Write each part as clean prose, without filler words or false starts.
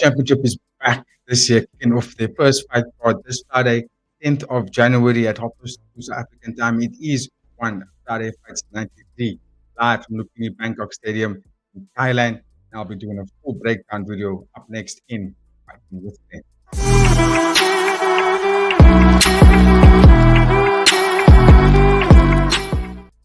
Championship is back this year, kicking off their first fight card this Friday, 10th of January at 2 South African time. It is one Friday Fights 93, live from Lumpini Bangkok Stadium in Thailand. And I'll be doing a full breakdown video up next in Fighting with Friends.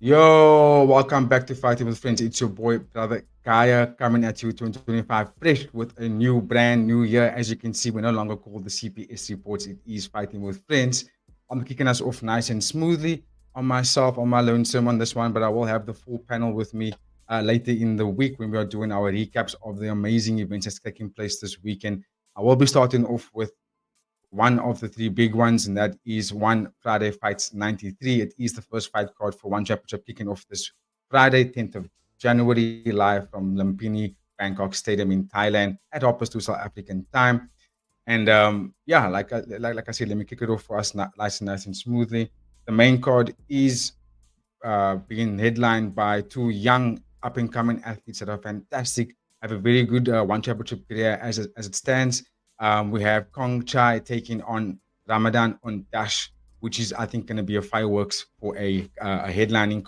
Yo, welcome back to Fighting with Friends. It's your boy, brother Kaya, coming at you 2025, fresh with a new brand new year. As you can see, we're no longer called the CPS Reports. It is Fighting with Friends. I'm kicking us off nice and smoothly on myself, on my lonesome on this one, but I will have the full panel with me later in the week when we are doing our recaps of the amazing events that's taking place this weekend. I will be starting off with one of the three big ones, and that is One Friday Fights 93. It is the first fight card for One Championship kicking off this Friday, 10th of January, live from Lumpini Bangkok Stadium in Thailand at 2 South African time. And yeah, like I said, let me kick it off for us nice and smoothly. The main card is being headlined by two young up-and-coming athletes that are fantastic, have a very good One Championship career as it stands. We have Kongchai taking on Ramadan Ondash, which is I think going to be a fireworks for a headlining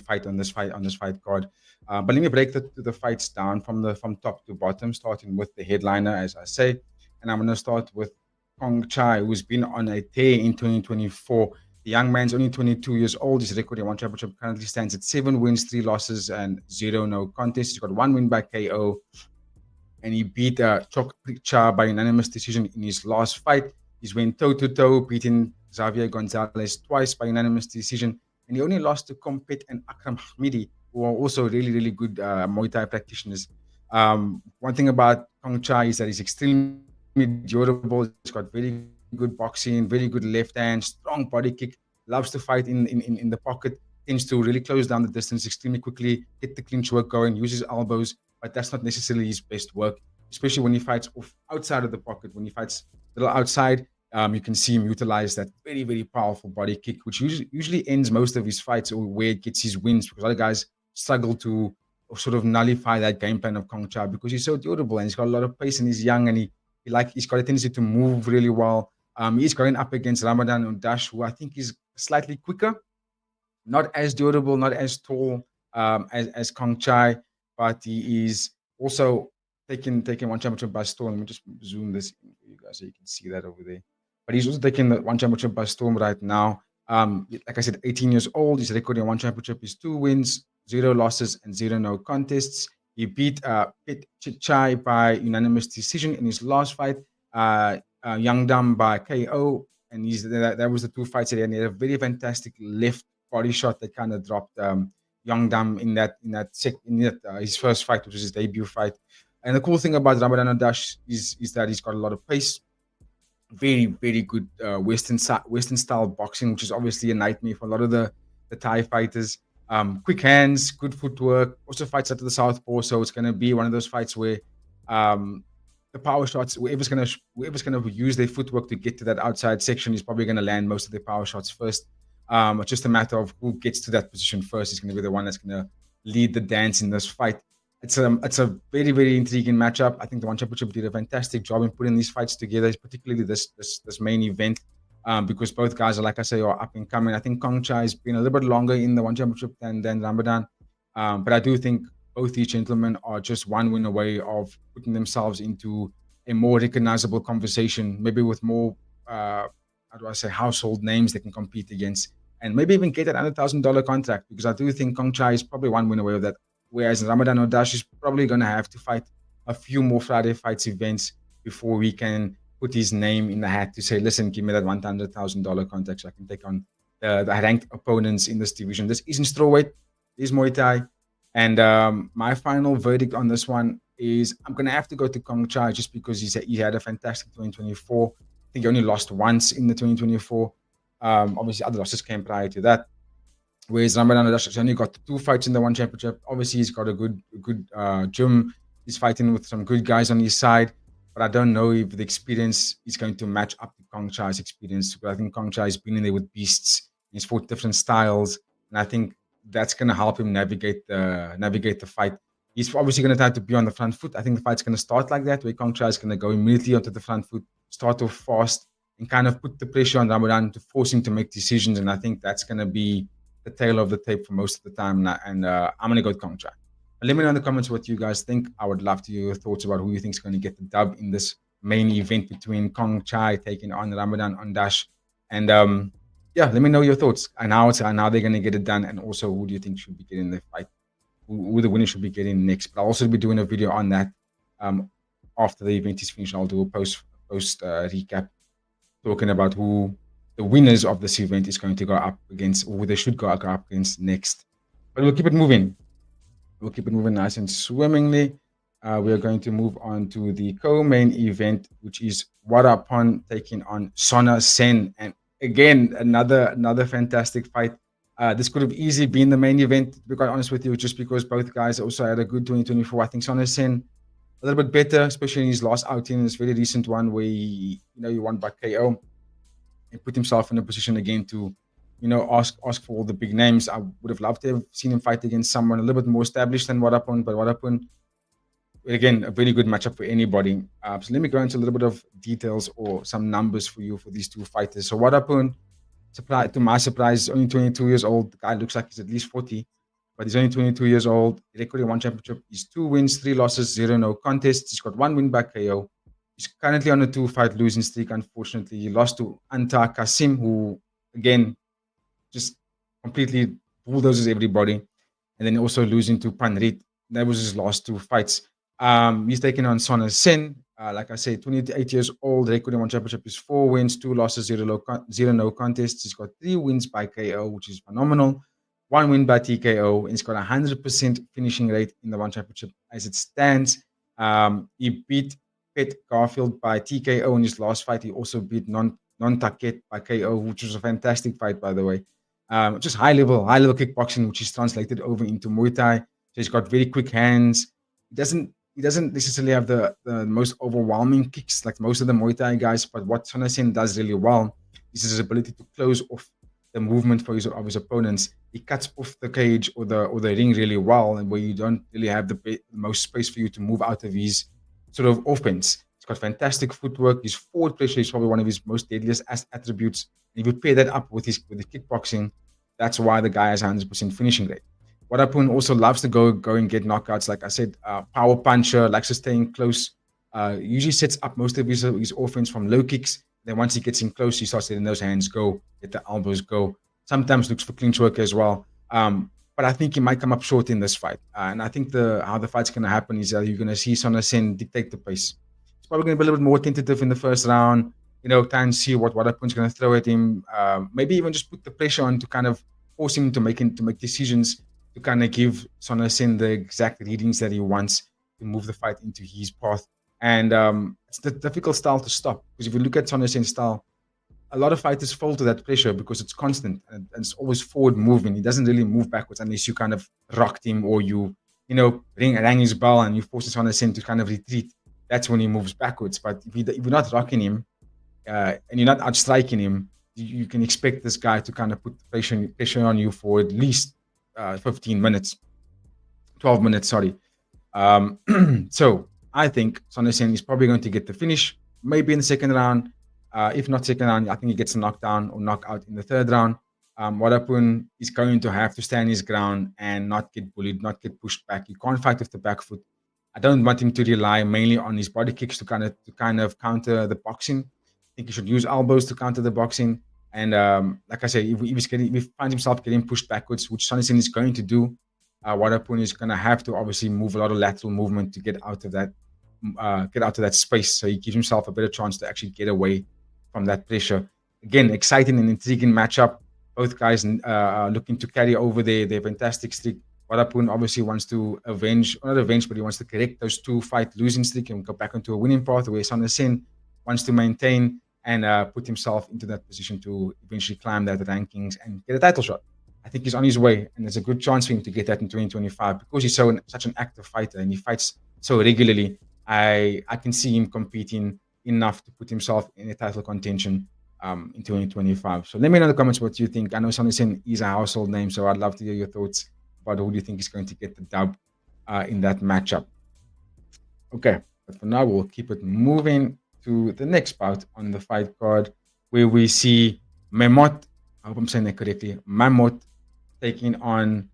fight on this fight card. But let me break the fights down from top to bottom, starting with the headliner, as I say, and I'm going to start with Kongchai, who's been on a tear in 2024. The young man's only 22 years old. His record in One Championship currently stands at 7 wins, 3 losses, and 0 no contests. He's got 1 win by KO, and he beat Chok Cha by unanimous decision in his last fight. He's went toe-to-toe, beating Xavier Gonzalez twice by unanimous decision, and he only lost to Kompet and Akram Hamidi, who are also really, really good Muay Thai practitioners. One thing about Kongchai is that he's extremely durable. He's got very good boxing, very good left hand, strong body kick, loves to fight in the pocket, tends to really close down the distance extremely quickly, get the clinch work going, uses elbows, but that's not necessarily his best work, especially when he fights outside of the pocket. When he fights a little outside, you can see him utilize that very, very powerful body kick, which usually ends most of his fights or where it gets his wins, because other guys struggle to sort of nullify that game plan of Kongchai because he's so durable and he's got a lot of pace and he's young and he's got a tendency to move really well. He's going up against Ramadan Ondash, who I think is slightly quicker, not as durable, not as tall as Kongchai, but he is also taking One Championship by storm. Let me just zoom this in for you guys so you can see that over there. But he's also taking the One Championship by storm right now. Like I said, 18 years old. His record in One Championship is 2 wins, 0 losses, and 0 no contests. He beat Pit Chai by unanimous decision in his last fight. Young Dam by KO, and that was the 2 fights that he had. He had a very fantastic left body shot that kind of dropped Young Dam in his first fight, which was his debut fight. And the cool thing about Ramadan Ondash is that he's got a lot of pace, very, very good Western style boxing, which is obviously a nightmare for a lot of the Thai fighters. Quick hands, good footwork, also fights out to the southpaw, so it's going to be one of those fights where the power shots, whoever's going to use their footwork to get to that outside section is probably going to land most of their power shots first. It's just a matter of who gets to that position first is going to be the one that's going to lead the dance in this fight. It's a very, very intriguing matchup. I think the One Championship did a fantastic job in putting these fights together, particularly this main event, because both guys are, like I say, are up and coming. I think Kongchai has been a little bit longer in the One Championship than Ramadan, but I do think both these gentlemen are just one win away of putting themselves into a more recognizable conversation, maybe with more, household names they can compete against, and maybe even get that $100,000 contract, because I do think Kongchai is probably one win away of that. Whereas Ramadan Ondash is probably going to have to fight a few more Friday Fights events before we can put his name in the hat to say, listen, give me that $100,000 contract so I can take on the ranked opponents in this division. This isn't strawweight, this is Muay Thai. And my final verdict on this one is I'm going to have to go to Kongchai just because he had a fantastic 2024. I think he only lost once in the 2024. Obviously, other losses came prior to that. Whereas Ramadan Ondash has only got 2 fights in the One Championship. Obviously, he's got a good gym. He's fighting with some good guys on his side. But I don't know if the experience is going to match up to Kongchai's experience. But I think Kongchai has been in there with beasts. He's fought different styles. And I think that's going to help him navigate the fight. He's obviously going to try to be on the front foot. I think the fight's going to start like that, where Kongchai is going to go immediately onto the front foot, start off fast, and kind of put the pressure on Ramadan to force him to make decisions. And I think that's going to be the tail of the tape for most of the time. And I'm going to go with Kongchai. Let me know in the comments what you guys think. I would love to hear your thoughts about who you think is going to get the dub in this main event between Kongchai taking on Ramadan Ondash. And yeah, let me know your thoughts and how they're going to get it done. And also, who do you think should be getting the fight? Who the winner should be getting next? But I'll also be doing a video on that after the event is finished. I'll do a post recap talking about who the winners of this event is going to go up against, or who they should go up against next. But we'll keep it moving. We'll keep it moving nice and swimmingly. We are going to move on to the co-main event, which is Warapon taking on Sona Sen. And again, another fantastic fight. This could have easily been the main event, to be quite honest with you, just because both guys also had a good 2024. I think Sona Sen a little bit better, especially in his last outing, this very recent one where he won by KO and put himself in a position again to ask for all the big names. I would have loved to have seen him fight against someone a little bit more established than Warapon, but Warapon, again, a very good matchup for anybody. So let me go into a little bit of details or some numbers for you for these two fighters. So Warapon, to my surprise, is only 22 years old. The guy looks like he's at least 40, but he's only 22 years old. Record in one championship is 2 wins, 3 losses, 0 no contests. He's got 1 win by KO. He's currently on a 2-fight losing streak, unfortunately. He lost to Anta Kasim, who, again, just completely bulldozes everybody. And then also losing to Panrit. That was his last 2 fights. He's taking on Sona Sen. Like I said, 28 years old. Record in one championship is 4 wins, 2 losses, 0 no contests. He's got 3 wins by KO, which is phenomenal. 1 win by TKO. And he's got 100% finishing rate in the one championship as it stands. He beat Pet Garfield by TKO in his last fight. He also beat Non-Taket by KO, which was a fantastic fight, by the way. Just high level kickboxing, which is translated over into Muay Thai. So he's got very quick hands. He doesn't necessarily have the most overwhelming kicks like most of the Muay Thai guys, but what Sona Sen does really well is his ability to close off the movement of his opponents. He cuts off the cage or the ring really well, and where you don't really have the most space for you to move out of his sort of offense. He's got fantastic footwork. His forward pressure is probably one of his most deadliest attributes. And if you pair that up with his kickboxing, that's why the guy has 100% finishing rate. Warapon also loves to go and get knockouts. Like I said, power puncher, likes to stay in close. Usually sets up most of his offense from low kicks. Then once he gets in close, he starts letting those hands go, let the elbows go. Sometimes looks for clinch work as well. But I think he might come up short in this fight. And I think how the fight's going to happen is that you're going to see Sona Sen dictate the pace. He's probably going to be a little bit more tentative in the first round. Try and see what Warapon's going to throw at him. Maybe even just put the pressure on to kind of force him to make decisions, to kind of give Sona Sen the exact readings that he wants to move the fight into his path. And it's the difficult style to stop, because if you look at Sona Sen's style, a lot of fighters fall to that pressure because it's constant and it's always forward moving. He doesn't really move backwards unless you kind of rocked him or rang his bell and you force Sona Sen to kind of retreat. That's when he moves backwards. But if you're not rocking him and you're not outstriking him, you can expect this guy to kind of put pressure on you for at least 15 minutes, 12 minutes, sorry. So I think Sona Sen is probably going to get the finish, maybe in the second round. If not second round, I think he gets a knockdown or knockout in the third round. Warapon is going to have to stand his ground and not get bullied, not get pushed back. He can't fight with the back foot. I don't want him to rely mainly on his body kicks to kind of counter the boxing. I think he should use elbows to counter the boxing. And like I said, if he finds himself getting pushed backwards, which Sona Sen is going to do, Warapon is going to have to obviously move a lot of lateral movement to get out of that space. So he gives himself a better chance to actually get away from that pressure. Again, exciting and intriguing matchup. Both guys looking to carry over their fantastic streak. Warapon obviously wants to but he wants to correct those 2-fight losing streak and go back into a winning path, where Sona Sen wants to maintain and put himself into that position to eventually climb that rankings and get a title shot. I think he's on his way, and there's a good chance for him to get that in 2025 because he's such an active fighter and he fights so regularly. I can see him competing enough to put himself in a title contention in 2025. So let me know in the comments what you think. I know Sona Sen is a household name, so I'd love to hear your thoughts about who do you think is going to get the dub. in that matchup. Okay, but for now we'll keep it moving to the next part on the fight card, where we see Memot. I hope I'm saying that correctly. Mamot taking on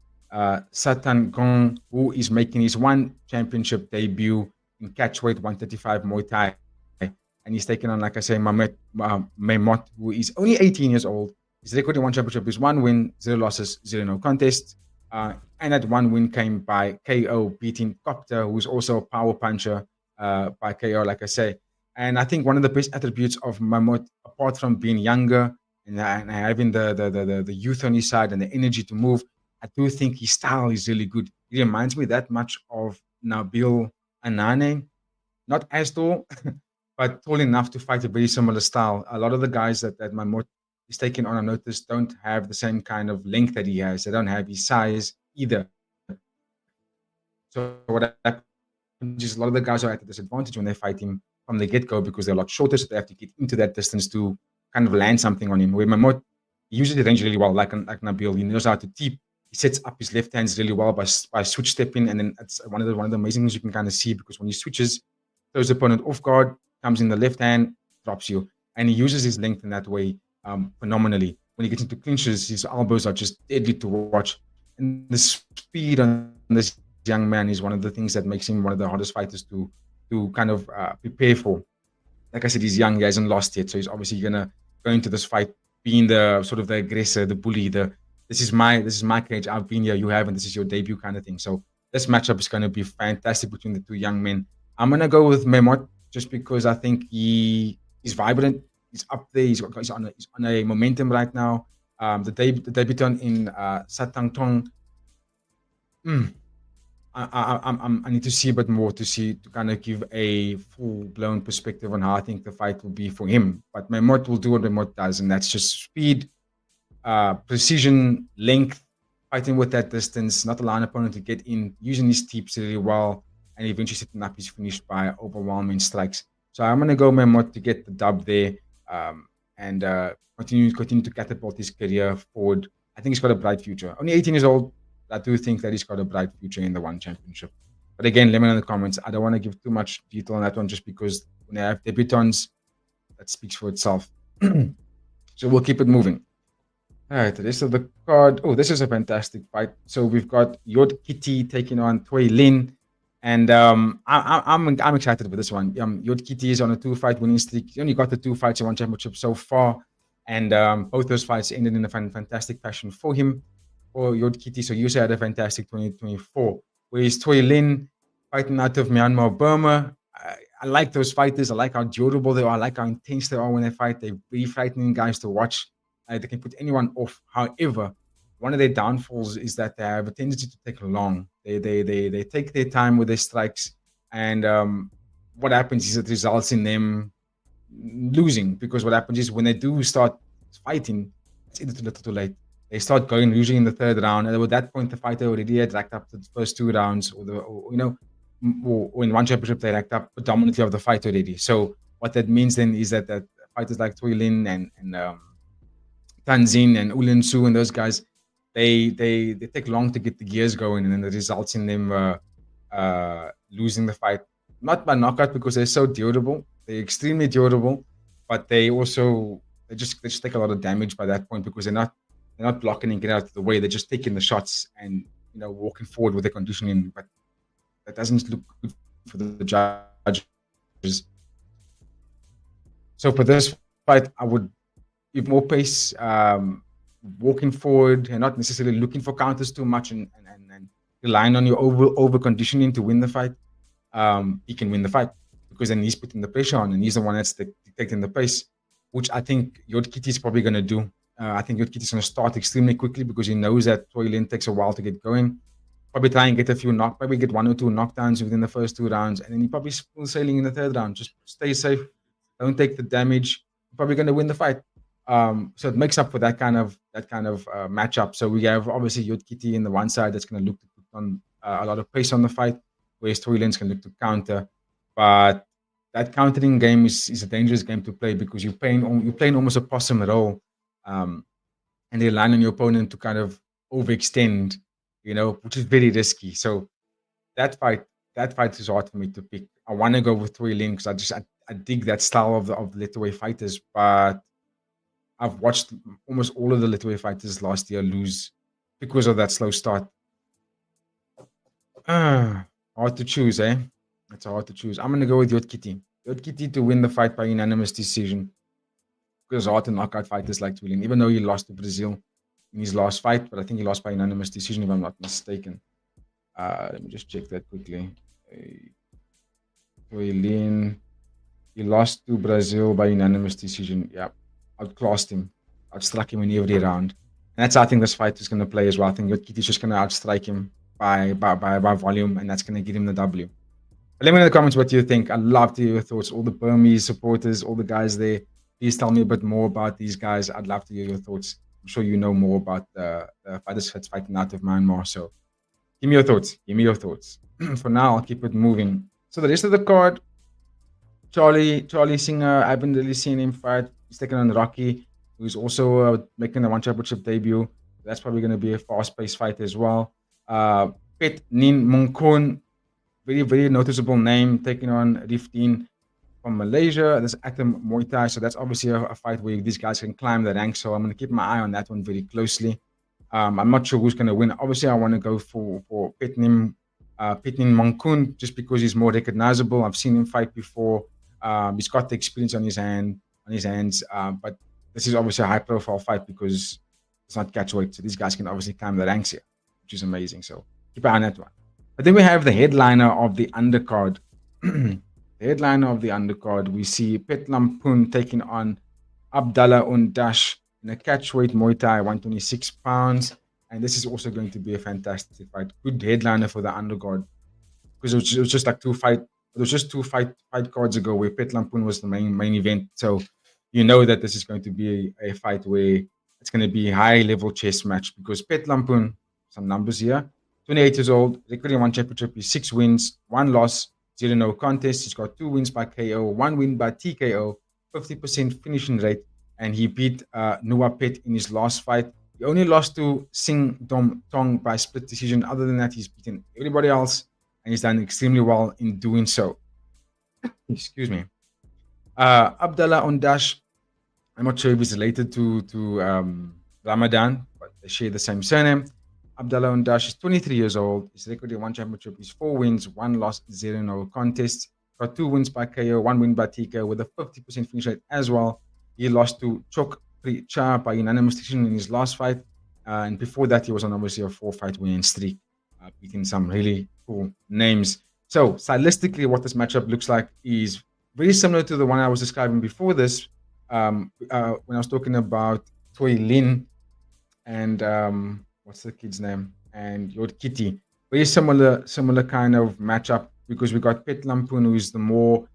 Satan Gong, who is making his one championship debut in catchweight 135 Muay Thai. And he's taking on, like I say, Memot, who is only 18 years old. His record in one championship is one win, zero losses, zero no contests. And that one win came by KO, beating Copter, who's also a power puncher by KO, like I say. And I think one of the best attributes of Mamot, apart from being younger and having the youth on his side and the energy to move, I do think his style is really good. He reminds me that much of Nabil Anane, not as tall, but tall enough to fight a very similar style. A lot of the guys that Mamot is taking on, I noticed, don't have the same kind of length that he has. They don't have his size either. So what happens is a lot of the guys are at a disadvantage when they fight him from the get-go because they're a lot shorter, so they have to get into that distance to kind of land something on him. Where Mamot, he uses the range really well, like Nabil. He knows how to tip. He sets up his left hands really well by switch stepping, and then it's one of the amazing things you can kind of see because when he switches, throws the opponent off guard, comes in the left hand, drops you, and he uses his length in that way phenomenally. When he gets into clinches, his elbows are just deadly to watch, and the speed on this young man is one of the things that makes him one of the hardest fighters to kind of prepare for. Like I said, he's young, he hasn't lost yet, so he's obviously gonna go into this fight being the sort of the aggressor, the bully, the this is my cage, I've been here, you haven't, this is your debut kind of thing. So this matchup is gonna be fantastic between the two young men. I'm gonna go with Memot just because I think he's vibrant, he's up there, he's on a momentum right now. The debutant in Satang Tong. mm, I need to see a bit more to kind of give a full blown perspective on how I think the fight will be for him. But Memot will do what Memot does, and that's just speed, precision, length, fighting with that distance, not allowing opponent to get in, using his tips really well, and eventually setting up his finish by overwhelming strikes. So I'm gonna go Memot to get the dub there, and continue to catapult his career forward. I think he's got a bright future. Only 18 years old. I do think that he's got a bright future in the one championship. But again, let me know in the comments. I don't want to give too much detail on that one just because when they have debutants, that speaks for itself. So we'll keep it moving. All right, the rest of the card. Oh, this is a fantastic fight. So we've got Yod Kitty taking on Toy Lin. And I'm excited for this one. Yod Kitty is on a 2-fight winning streak. He only got the 2 fights in one championship so far. And both those fights ended in a fantastic fashion for him, for Yod Kitty. So you had a fantastic 2024. Whereas Toy Lin fighting out of Myanmar, Burma. I like those fighters. I like how durable they are. I like how intense they are when they fight. They're very frightening guys to watch. They can put anyone off. However, one of their downfalls is that they have a tendency to take long. They take their time with their strikes, and what happens is it results in them losing because what happens is when they do start fighting, it's either too little too late. They start going usually in the third round, and at that point the fighter already had racked up the first 2 rounds, or in one championship they racked up predominantly of the fight already. So what that means then is that fighters like Toy Lin and Tanzin and Ulin Su and those guys, they take long to get the gears going, and then it results in them losing the fight. Not by knockout because they're so durable. They're extremely durable, but they just take a lot of damage by that point because they're not blocking and getting out of the way. They're just taking the shots and walking forward with the conditioning. But that doesn't look good for the judges. So for this fight, I would give more pace, walking forward and not necessarily looking for counters too much and relying on your over conditioning to win the fight. He can win the fight because then he's putting the pressure on and he's the one that's dictating the pace, which I think Yod Kitty is probably going to do. I think Yod Kitty is going to start extremely quickly because he knows that Toy Lin takes a while to get going. Probably try and get probably get 1 or 2 knockdowns within the first 2 rounds, and then he probably full sailing in the third round. Just stay safe, don't take the damage. You're probably going to win the fight. So it makes up for that kind of matchup. So we have obviously Yod Kitty in the one side that's going to look to put on a lot of pace on the fight, whereas Toy Lin's going to look to counter. But that countering game is a dangerous game to play because you're playing almost a possum role, and they rely on your opponent to kind of overextend, which is very risky. So that fight, that fight is hard for me to pick. I want to go with Toy Lin because I dig that style of the lightweight fighters, but I've watched almost all of the lightweight fighters last year lose because of that slow start. Hard to choose, eh? It's hard to choose. I'm gonna go with Yot Kitty. Yot Kitty to win the fight by unanimous decision. Because hard to knock out fighters like Twilin, even though he lost to Brazil in his last fight, but I think he lost by unanimous decision if I'm not mistaken. Let me just check that quickly. Twilin, he lost to Brazil by unanimous decision. Yeah, outclassed him, outstruck him in every round. And that's how I think this fight is going to play as well. I think Yot Kitty's just going to outstrike him by volume, and that's going to get him the W. But let me know in the comments what you think. I'd love to hear your thoughts. All the Burmese supporters, all the guys there. Please tell me a bit more about these guys. I'd love to hear your thoughts. I'm sure you know more about the fighters that's fighting out of Myanmar. So give me your thoughts. Give me your thoughts. For now, I'll keep it moving. So the rest of the card, Charlie Singer, I haven't really seen him fight. He's taking on Rocky, who's also making the one championship debut. That's probably going to be a fast-paced fight as well. Pet Nin Mongkon, very noticeable name, taking on Riftin from Malaysia. There's Atom Muay Thai, so that's obviously a fight where these guys can climb the ranks. So I'm going to keep my eye on that one very closely. I'm not sure who's going to win. Obviously, I want to go for Pitnin Mankun just because he's more recognizable. I've seen him fight before. He's got the experience on his hands. But this is obviously a high-profile fight because it's not catchweight. So these guys can obviously climb the ranks here, which is amazing. So keep an eye on that one. But then we have the headliner of the undercard. The headliner of the undercard, we see Pet Lampun taking on Abdallah Ondash in a catchweight Muay Thai, 126 pounds. And this is also going to be a fantastic fight. Good headliner for the undercard. Because it was just like two fight cards ago where Pet Lampun was the main event. So you know that this is going to be a fight where it's going to be a high-level chess match because Pet Lampun, some numbers here, 28 years old, record in one championship is 6 wins, 1 loss, 0 no contest. He's got 2 wins by KO, 1 win by TKO, 50% finishing rate, and he beat Nua Pet in his last fight. He only lost to Sing Dom Tong by split decision. Other than that, he's beaten everybody else, and he's done extremely well in doing so. Excuse me. Abdallah Ondash, I'm not sure if he's related to Ramadan, but they share the same surname. Abdallah Ondash is 23 years old. His record in one championship is 4 wins, 1 loss, 0 no contests. Got 2 wins by KO, 1 win by TKO with a 50% finish rate as well. He lost to Chok Pri Cha by unanimous decision in his last fight. And before that, he was on obviously a 4-fight winning streak, beating some really cool names. So stylistically, what this matchup looks like is very similar to the one I was describing before this, when I was talking about Toy Lin and what's the kid's name? And Yod Kitty. Very similar kind of matchup because we got Pet Lampun, who is the more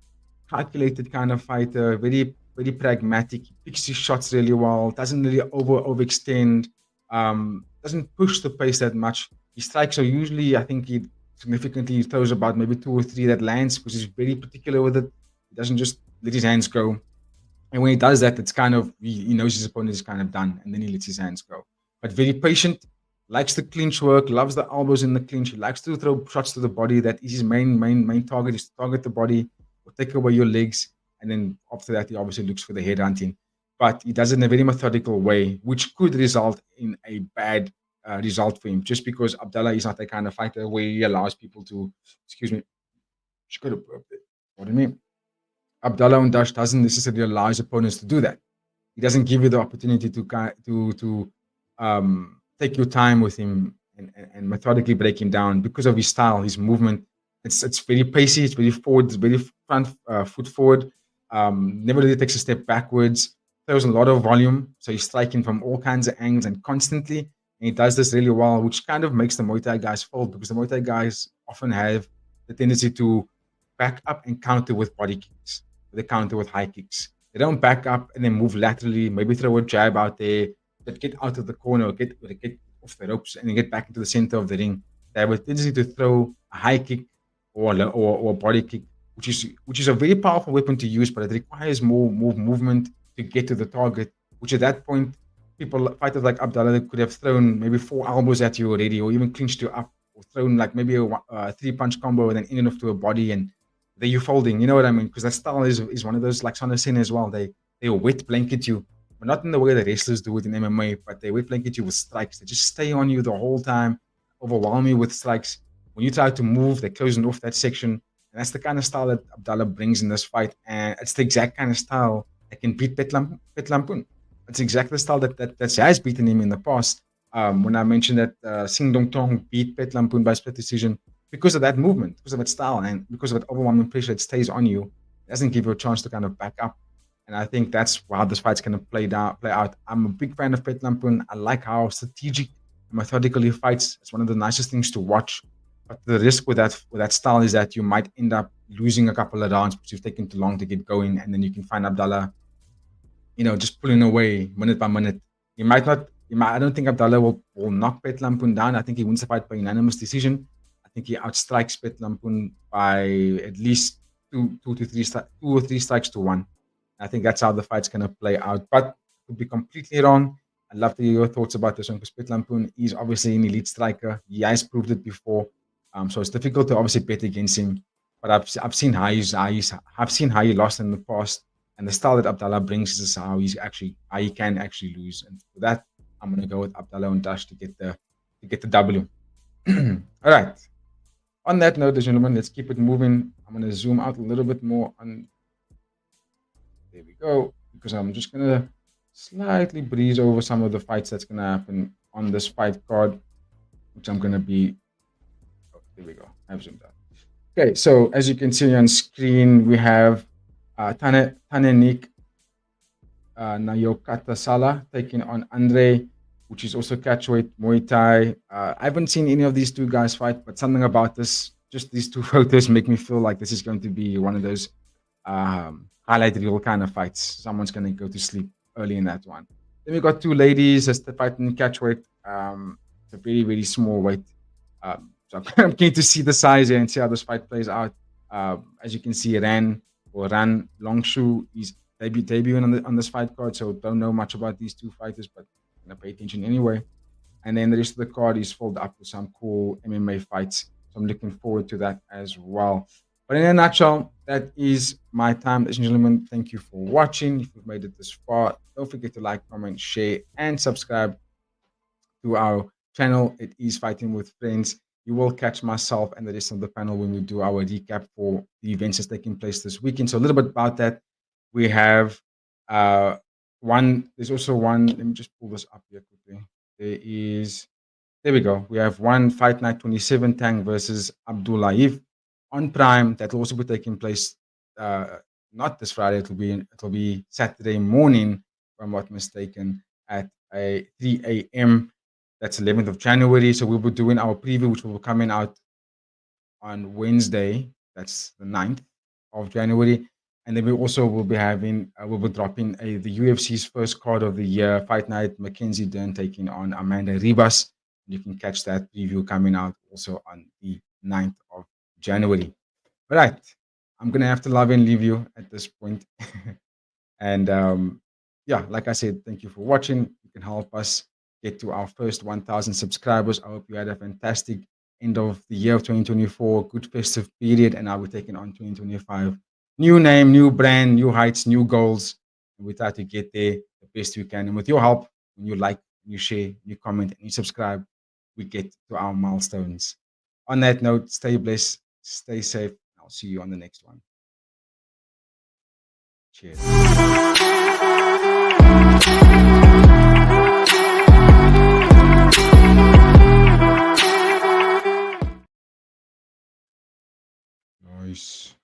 calculated kind of fighter, very pragmatic. He picks his shots really well, doesn't really overextend, doesn't push the pace that much. His strikes are usually, I think he significantly throws about maybe 2 or 3 that lands because he's very particular with it. He doesn't just let his hands go. And when he does that, it's kind of, he knows his opponent is kind of done, and then he lets his hands go. But very patient, likes the clinch work, loves the elbows in the clinch. He likes to throw shots to the body. That is his main target, is to target the body or take away your legs. And then after that, he obviously looks for the head hunting. But he does it in a very methodical way, which could result in a bad result for him, just because Abdallah is not that kind of fighter where he allows people to, excuse me, just got to burp it. What do you mean? Abdallah Ondash doesn't necessarily allow his opponents to do that. He doesn't give you the opportunity to take your time with him and methodically break him down because of his style, his movement. It's very pacey, it's very forward, it's very front foot forward. Never really takes a step backwards. Throws a lot of volume, so he's striking from all kinds of angles and constantly. And he does this really well, which kind of makes the Muay Thai guys fold because the Muay Thai guys often have the tendency to back up and counter with body kicks. They counter with high kicks. They don't back up and then move laterally, maybe throw a jab out there, but get out of the corner, get off the ropes and then get back into the center of the ring. They have a tendency to throw a high kick or a body kick, which is a very powerful weapon to use, but it requires more movement to get to the target, which at that point, fighters like Abdallah could have thrown maybe 4 elbows at you already or even clinched you up or thrown like maybe a three punch combo and then in and off to a body and there you folding. You know what I mean? Because that style is one of those like Sana Sen as well. They wet blanket you, but not in the way the wrestlers do it in MMA, but they wet blanket you with strikes. They just stay on you the whole time, overwhelm you with strikes. When you try to move, they're closing off that section. And that's the kind of style that Abdallah brings in this fight. And it's the exact kind of style that can beat Petlampun. It's exactly the style that has beaten him in the past. When I mentioned that Sing Dong Tong beat Petlampun by split decision because of that movement, because of its style, and because of that overwhelming pressure that stays on you, it doesn't give you a chance to kind of back up. And I think that's how this fight's going to play out. I'm a big fan of Petlampun. I like how strategic and methodical he fights. It's one of the nicest things to watch. But the risk with that style is that you might end up losing a couple of rounds because you've taken too long to get going, and then you can find Abdallah, just pulling away minute by minute. I don't think Abdallah will knock Petlampun down. I think he wins the fight by unanimous decision. I think he outstrikes Petlampun by at least two or three strikes to one. I think that's how the fight's going to play out. But to be completely wrong, I'd love to hear your thoughts about this one because Petlampun is obviously an elite striker. He has proved it before. So it's difficult to obviously bet against him. But I've seen how he lost in the past. And the style that Abdallah brings is how he can actually lose. And for that, I'm gonna go with Abdallah Ondash to get the W. All right. On that note, gentlemen, let's keep it moving. I'm gonna zoom out a little bit more on. There we go. Because I'm just gonna slightly breeze over some of the fights that's gonna happen on this fight card, which I'm gonna be. Oh, there we go. I've zoomed out. Okay, so as you can see on screen, we have Tanenik Nayokata Sala taking on Andre, which is also catchweight Muay Thai. I haven't seen any of these two guys fight, but something about just these two photos make me feel like this is going to be one of those highlight reel kind of fights. Someone's going to go to sleep early in that one. Then we got two ladies that's fighting catchweight. It's a very, very small weight. So I'm keen to see the size here and see how this fight plays out. As you can see, Ran Longshu is debuting on this fight card, so don't know much about these two fighters, but I'm gonna pay attention anyway. And then the rest of the card is filled up with some cool MMA fights, so I'm looking forward to that as well. But in a nutshell, that is my time, ladies and gentlemen. Thank you for watching. If you've made it this far, don't forget to like, comment, share, and subscribe to our channel. It is Fighting with Friends. You will catch myself and the rest of the panel when we do our recap for the events that's taking place this weekend. So a little bit about that. We have there's also one, let me just pull this up here quickly. There we go. We have one Fight Night 27 Tang versus Abdullayev on Prime. That will also be taking place not this Friday, it'll be Saturday morning, if I'm not mistaken, at 3 a.m. That's 11th of January. So we'll be doing our preview, which will be coming out on Wednesday. That's the 9th of January. And then we also will be dropping the UFC's first card of the year, Fight Night, Mackenzie Dern taking on Amanda Ribas. You can catch that preview coming out also on the 9th of January. All right. I'm going to have to love and leave you at this point. And like I said, thank you for watching. You can help us get to our first 1,000 subscribers. I hope you had a fantastic end of the year of 2024, good festive period, and now we're taking on 2025. New name, new brand, new heights, new goals. And we try to get there the best we can. And with your help, when you like, when you share, you comment, and you subscribe, we get to our milestones. On that note, stay blessed, stay safe. I'll see you on the next one. Cheers. Nice.